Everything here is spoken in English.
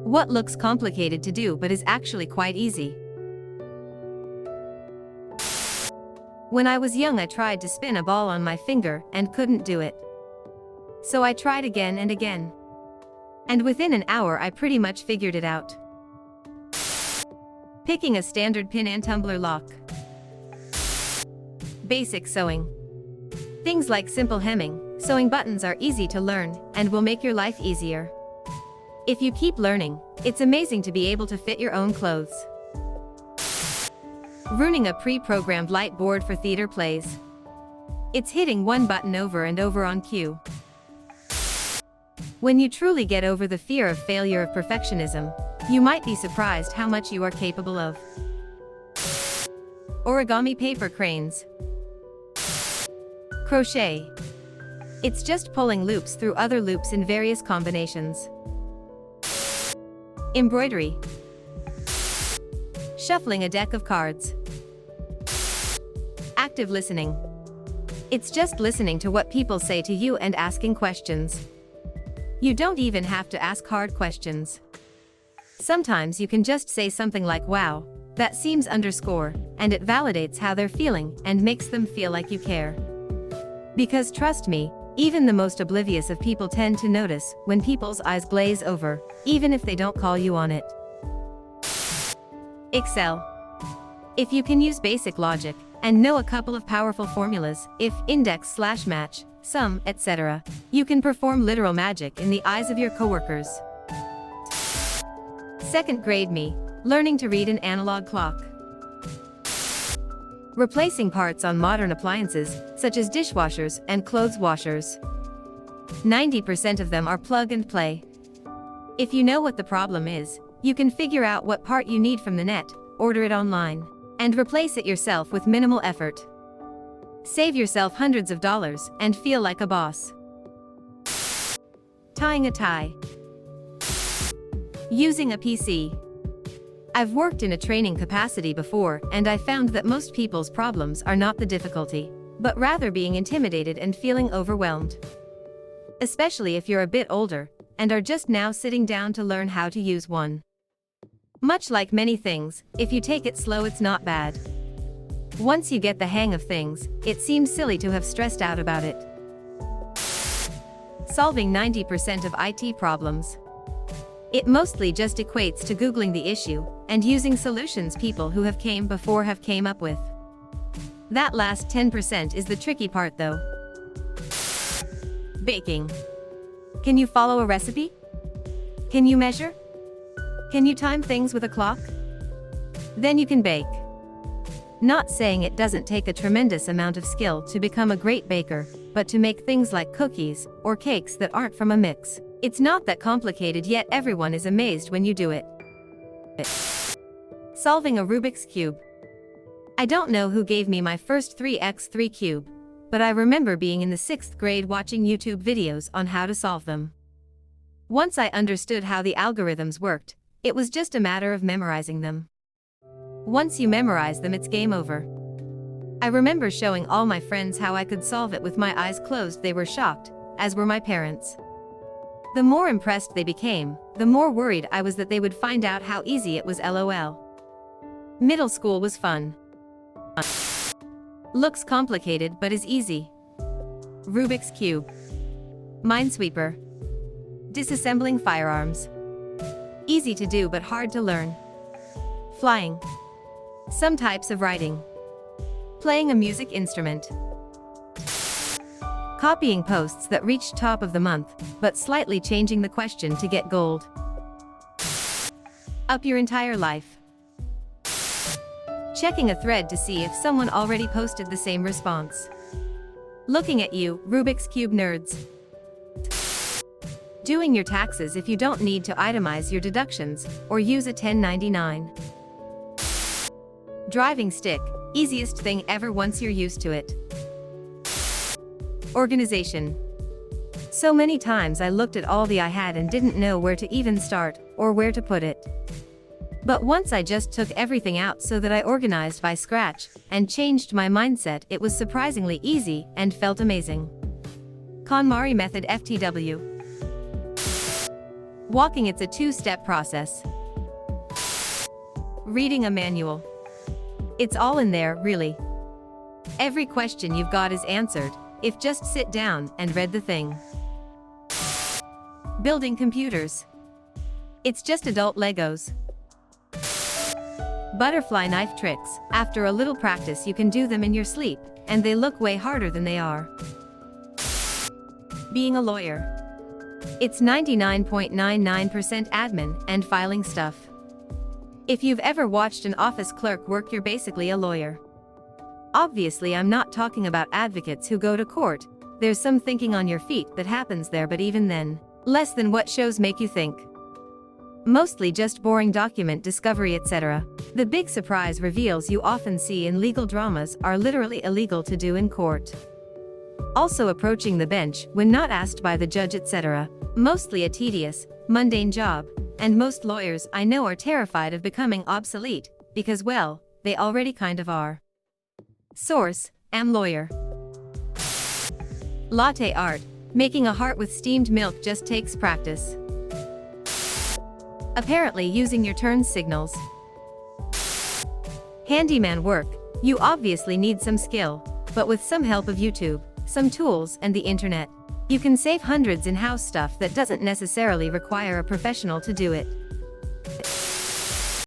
What looks complicated to do but is actually quite easy. When I was young, I tried to spin a ball on my finger and couldn't do it. So I tried again and again. And within an hour I pretty much figured it out. Picking a standard pin and tumbler lock. Basic sewing. Things like simple hemming, sewing buttons are easy to learn and will make your life easier. If you keep learning, it's amazing to be able to fit your own clothes. Ruining a pre-programmed light board for theater plays. It's hitting one button over and over on cue. When you truly get over the fear of failure of perfectionism, you might be surprised how much you are capable of. Origami paper cranes. Crochet. It's just pulling loops through other loops in various combinations. Embroidery. Shuffling a deck of cards. Active listening. It's just listening to what people say to you and asking questions. You don't even have to ask hard questions. Sometimes you can just say something like, "Wow, that seems underscore," and it validates how they're feeling and makes them feel like you care. Because trust me, even the most oblivious of people tend to notice when people's eyes glaze over, even if they don't call you on it. Excel. If you can use basic logic and know a couple of powerful formulas, if, index/match, sum, etc., you can perform literal magic in the eyes of your coworkers. Second grade me, learning to read an analog clock. Replacing parts on modern appliances, such as dishwashers and clothes washers. 90% of them are plug and play. If you know what the problem is, you can figure out what part you need from the net, order it online, and replace it yourself with minimal effort. Save yourself hundreds of dollars and feel like a boss. Tying a tie. Using a PC. I've worked in a training capacity before, and I found that most people's problems are not the difficulty, but rather being intimidated and feeling overwhelmed. Especially if you're a bit older, and are just now sitting down to learn how to use one. Much like many things, if you take it slow, it's not bad. Once you get the hang of things, it seems silly to have stressed out about it. Solving 90% of IT problems. It mostly just equates to Googling the issue and using solutions people who have came before have came up with. That last 10% is the tricky part though. Baking. Can you follow a recipe? Can you measure? Can you time things with a clock? Then you can bake. Not saying it doesn't take a tremendous amount of skill to become a great baker, but to make things like cookies or cakes that aren't from a mix, it's not that complicated, yet everyone is amazed when you do it. Solving a Rubik's Cube. I don't know who gave me my first 3x3 cube, but I remember being in the 6th grade watching YouTube videos on how to solve them. Once I understood how the algorithms worked, it was just a matter of memorizing them. Once you memorize them, it's game over. I remember showing all my friends how I could solve it with my eyes closed. They were shocked, as were my parents. The more impressed they became, the more worried I was that they would find out how easy it was. LOL. Middle school was fun. Looks complicated but is easy. Rubik's Cube. Minesweeper. Disassembling firearms. Easy to do but hard to learn. Flying. Some types of writing. Playing a music instrument. Copying posts that reach top of the month, but slightly changing the question to get gold. Up your entire life. Checking a thread to see if someone already posted the same response. Looking at you, Rubik's Cube nerds. Doing your taxes if you don't need to itemize your deductions, or use a 1099. Driving stick, easiest thing ever once you're used to it. Organization. So many times I looked at all I had and didn't know where to even start, or where to put it. But once I just took everything out so that I organized by scratch, and changed my mindset, it was surprisingly easy, and felt amazing. KonMari method FTW. Walking, it's a two-step process. Reading a manual. It's all in there, really. Every question you've got is answered, if just sit down and read the thing. Building computers. It's just adult Legos. Butterfly knife tricks. After a little practice you can do them in your sleep, and they look way harder than they are. Being a lawyer. It's 99.99% admin and filing stuff. If you've ever watched an office clerk work, you're basically a lawyer. Obviously, I'm not talking about advocates who go to court. There's some thinking on your feet that happens there, but even then, less than what shows make you think. Mostly just boring document discovery, etc. The big surprise reveals you often see in legal dramas are literally illegal to do in court. Also approaching the bench when not asked by the judge, etc. Mostly a tedious, mundane job, and most lawyers I know are terrified of becoming obsolete, because well, they already kind of are. Source: Am Lawyer. Latte art. Making a heart with steamed milk just takes practice. Apparently using your turn signals. Handyman work. You obviously need some skill, but with some help of YouTube, some tools, and the internet, you can save hundreds in house stuff that doesn't necessarily require a professional to do it.